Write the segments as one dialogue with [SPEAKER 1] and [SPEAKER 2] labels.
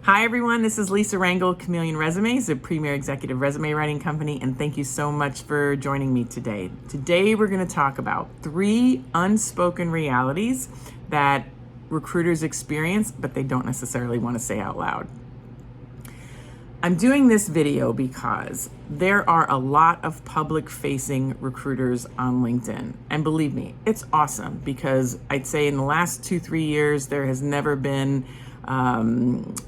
[SPEAKER 1] Hi everyone, this is Lisa Rangel, Chameleon Resumes, a premier executive resume writing company, and thank you so much for joining me today. Today we're going to talk about 3 unspoken realities that recruiters experience, but they don't necessarily want to say out loud. I'm doing this video because there are a lot of public-facing recruiters on LinkedIn. And believe me, it's awesome because I'd say in the last 2-3 years, there has never been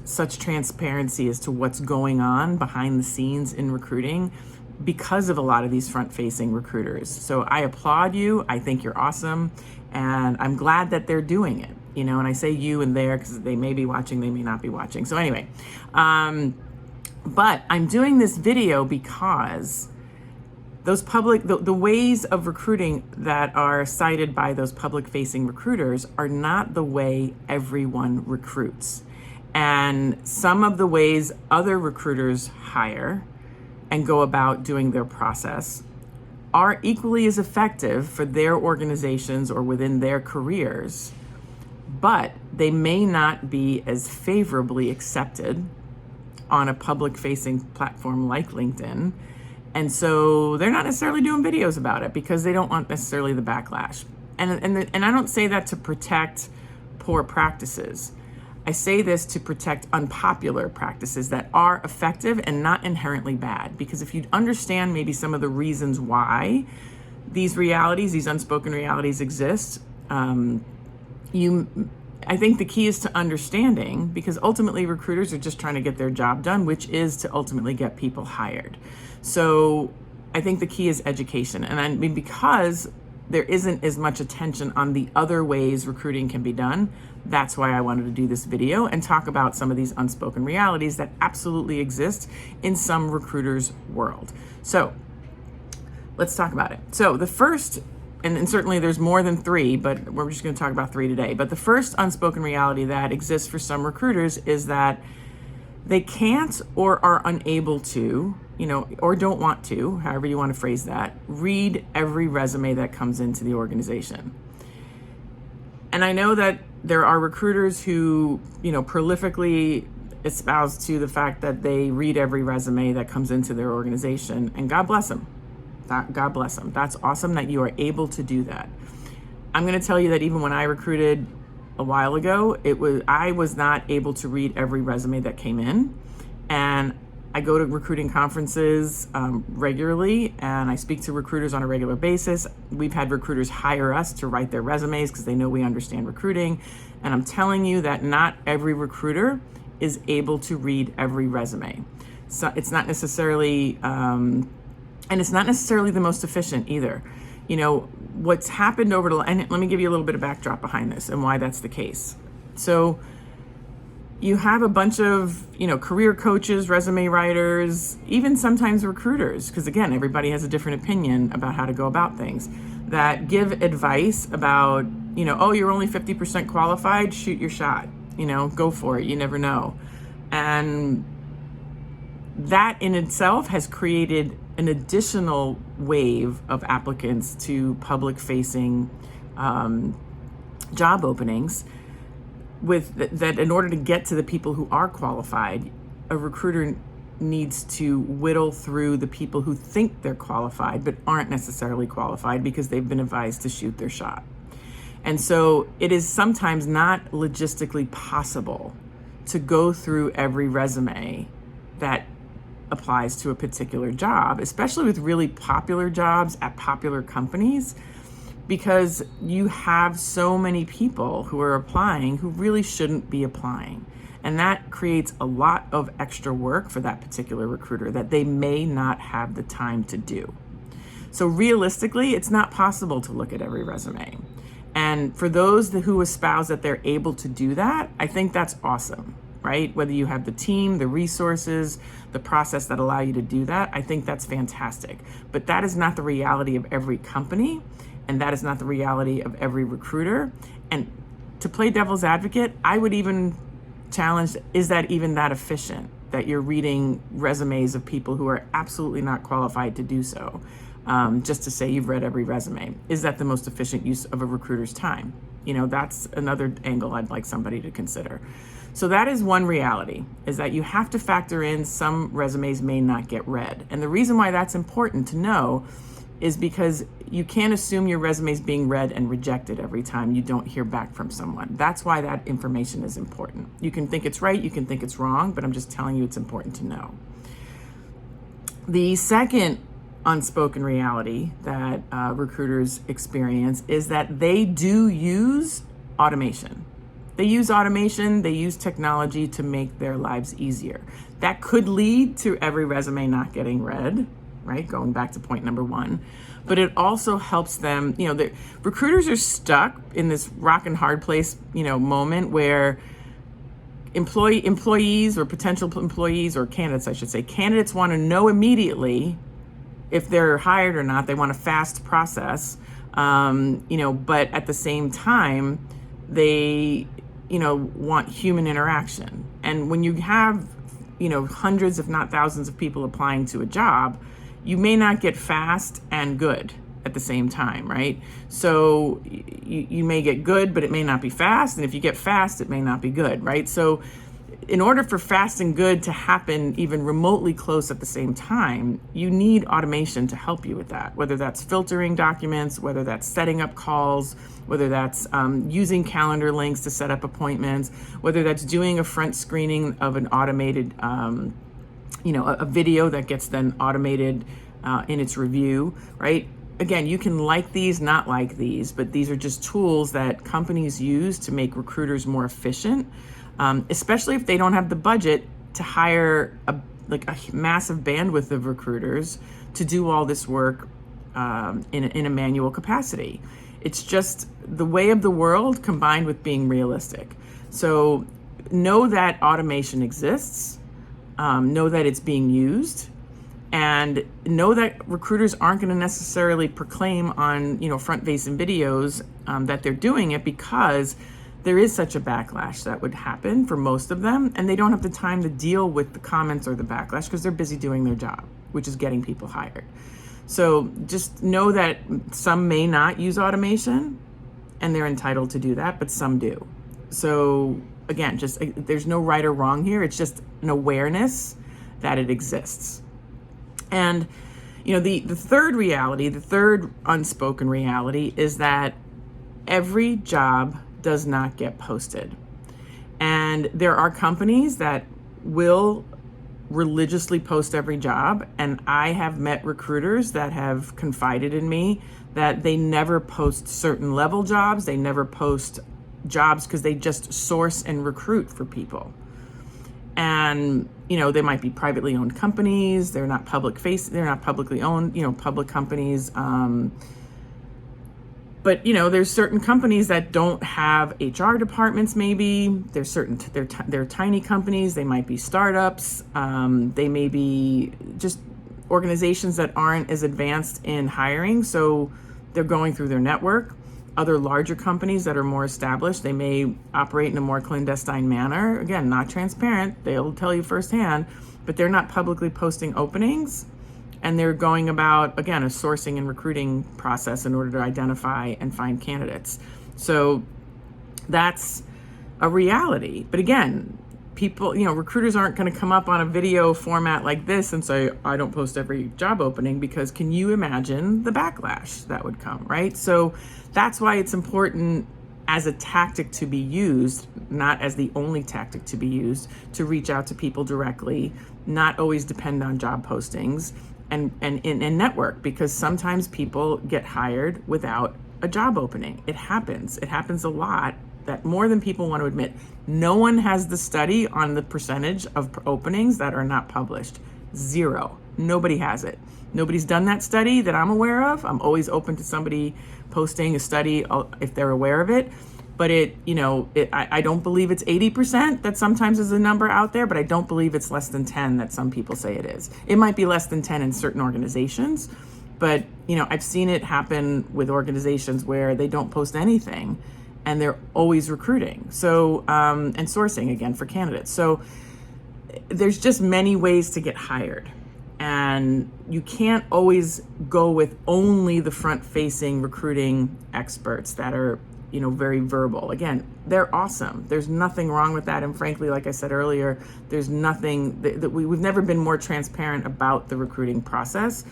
[SPEAKER 1] such transparency as to what's going on behind the scenes in recruiting because of a lot of these front-facing recruiters. So I applaud you. I think you're awesome. And I'm glad that they're doing it. You know, and I say you and there because they may be watching, they may not be watching. So anyway, but I'm doing this video because those the ways of recruiting that are cited by those public-facing recruiters are not the way everyone recruits. And some of the ways other recruiters hire and go about doing their process are equally as effective for their organizations or within their careers, but they may not be as favorably accepted on a public-facing platform like LinkedIn. And so they're not necessarily doing videos about it because they don't want necessarily the backlash. And I don't say that to protect poor practices. I say this to protect unpopular practices that are effective and not inherently bad. Because if you understand maybe some of the reasons why these realities, these unspoken realities exist, I think the key is to understanding, because ultimately recruiters are just trying to get their job done, which is to ultimately get people hired. So I think the key is education. And I mean, because there isn't as much attention on the other ways recruiting can be done, that's why I wanted to do this video and talk about some of these unspoken realities that absolutely exist in some recruiters' world. So let's talk about it. So the first, and certainly there's more than 3, but we're just going to talk about 3 today. But the first unspoken reality that exists for some recruiters is that they can't or are unable to, or don't want to, however you want to phrase that, read every resume that comes into the organization. And I know that there are recruiters who, prolifically espouse to the fact that they read every resume that comes into their organization, and God bless them. God bless them. That's awesome that you are able to do that. I'm going to tell you that even when I recruited a while ago, I was not able to read every resume that came in. And I go to recruiting conferences regularly, and I speak to recruiters on a regular basis. We've had recruiters hire us to write their resumes because they know we understand recruiting. And I'm telling you that not every recruiter is able to read every resume. So it's not necessarily and it's not necessarily the most efficient either. What's happened and let me give you a little bit of backdrop behind this and why that's the case. So you have a bunch of, career coaches, resume writers, even sometimes recruiters, because again, everybody has a different opinion about how to go about things, that give advice about, oh, you're only 50% qualified, shoot your shot, go for it, you never know. And that in itself has created an additional wave of applicants to public-facing job openings that in order to get to the people who are qualified, a recruiter needs to whittle through the people who think they're qualified but aren't necessarily qualified because they've been advised to shoot their shot. And so it is sometimes not logistically possible to go through every resume that applies to a particular job, especially with really popular jobs at popular companies, because you have so many people who are applying who really shouldn't be applying. And that creates a lot of extra work for that particular recruiter that they may not have the time to do. So realistically, it's not possible to look at every resume. And for those who espouse that they're able to do that, I think that's awesome. Right? Whether you have the team, the resources, the process that allow you to do that, I think that's fantastic. But that is not the reality of every company, and that is not the reality of every recruiter. And to play devil's advocate, I would even challenge, is that even that efficient, that you're reading resumes of people who are absolutely not qualified to do so, just to say you've read every resume? Is that the most efficient use of a recruiter's time? That's another angle I'd like somebody to consider. So that is one reality, is that you have to factor in some resumes may not get read. And the reason why that's important to know is because you can't assume your resume is being read and rejected every time you don't hear back from someone. That's why that information is important. You can think it's right, you can think it's wrong, but I'm just telling you it's important to know. The second unspoken reality that recruiters experience is that they do use automation. They use automation, they use technology to make their lives easier. That could lead to every resume not getting read, right? Going back to point number one. But it also helps them, the recruiters are stuck in this rock and hard place, moment where employees or potential employees, or candidates, I should say, candidates want to know immediately if they're hired or not. They want a fast process, but at the same time, they, want human interaction. And when you have, hundreds, if not thousands of people applying to a job, you may not get fast and good at the same time, right? So you may get good, but it may not be fast. And if you get fast, it may not be good, right? So in order for fast and good to happen even remotely close at the same time, you need automation to help you with that, whether that's filtering documents, whether that's setting up calls, whether that's using calendar links to set up appointments, whether that's doing a front screening of an automated, a video that gets then automated in its review, right? Again, you can like these, not like these, but these are just tools that companies use to make recruiters more efficient, especially if they don't have the budget to hire a massive bandwidth of recruiters to do all this work in a manual capacity. It's just the way of the world combined with being realistic. So know that automation exists, know that it's being used, and know that recruiters aren't going to necessarily proclaim on front-facing videos that they're doing it, because there is such a backlash that would happen for most of them, and they don't have the time to deal with the comments or the backlash because they're busy doing their job, which is getting people hired. So just know that some may not use automation, and they're entitled to do that, but some do. So again, there's no right or wrong here. It's just an awareness that it exists. And the third reality, the third unspoken reality, is that every job does not get posted. And there are companies that will religiously post every job. And I have met recruiters that have confided in me that they never post certain level jobs. They never post jobs because they just source and recruit for people. And, they might be privately owned companies. They're not they're not publicly owned, public companies. But there's certain companies that don't have HR departments. Maybe they're tiny companies. They might be startups. They may be just organizations that aren't as advanced in hiring, so they're going through their network. Other larger companies that are more established, they may operate in a more clandestine manner. Again, not transparent. They'll tell you firsthand, but they're not publicly posting openings. And they're going about, again, a sourcing and recruiting process in order to identify and find candidates. So that's a reality. But again, people, recruiters aren't going to come up on a video format like this and say, I don't post every job opening, because can you imagine the backlash that would come, right? So that's why it's important as a tactic to be used, not as the only tactic to be used, to reach out to people directly, not always depend on job postings, and network, because sometimes people get hired without a job opening. It happens a lot, that more than people want to admit. No one has the study on the percentage of openings that are not published. Zero. Nobody has it. Nobody's done that study that I'm aware of. I'm always open to somebody posting a study if they're aware of it. But I don't believe it's 80%. That sometimes is a number out there, but I don't believe it's less than 10 that some people say it is. It might be less than 10 in certain organizations, but I've seen it happen with organizations where they don't post anything and they're always recruiting. So, and sourcing again for candidates. So there's just many ways to get hired. And you can't always go with only the front-facing recruiting experts that are very verbal. Again, they're awesome. There's nothing wrong with that. And frankly, like I said earlier, there's nothing that we've never been more transparent about the recruiting process.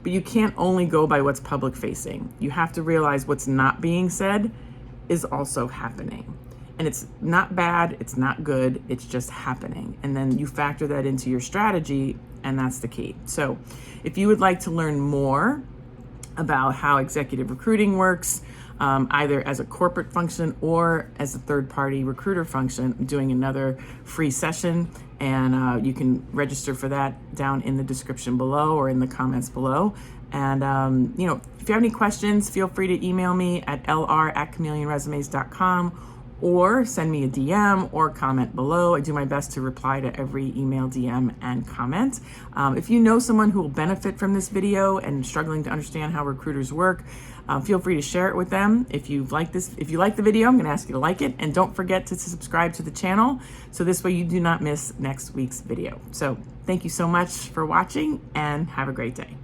[SPEAKER 1] But you can't only go by what's public facing. You have to realize what's not being said is also happening. And it's not bad, it's not good, it's just happening. And then you factor that into your strategy, and that's the key. So if you would like to learn more about how executive recruiting works, either as a corporate function or as a third-party recruiter function, I'm doing another free session, and you can register for that down in the description below or in the comments below. And if you have any questions, feel free to email me at lr@chameleonresumes.com or send me a DM or comment below. I do my best to reply to every email, DM, and comment. If you know someone who will benefit from this video and struggling to understand how recruiters work, feel free to share it with them. If you like the video, I'm gonna ask you to like it, and don't forget to subscribe to the channel, so this way you do not miss next week's video. So thank you so much for watching, and have a great day.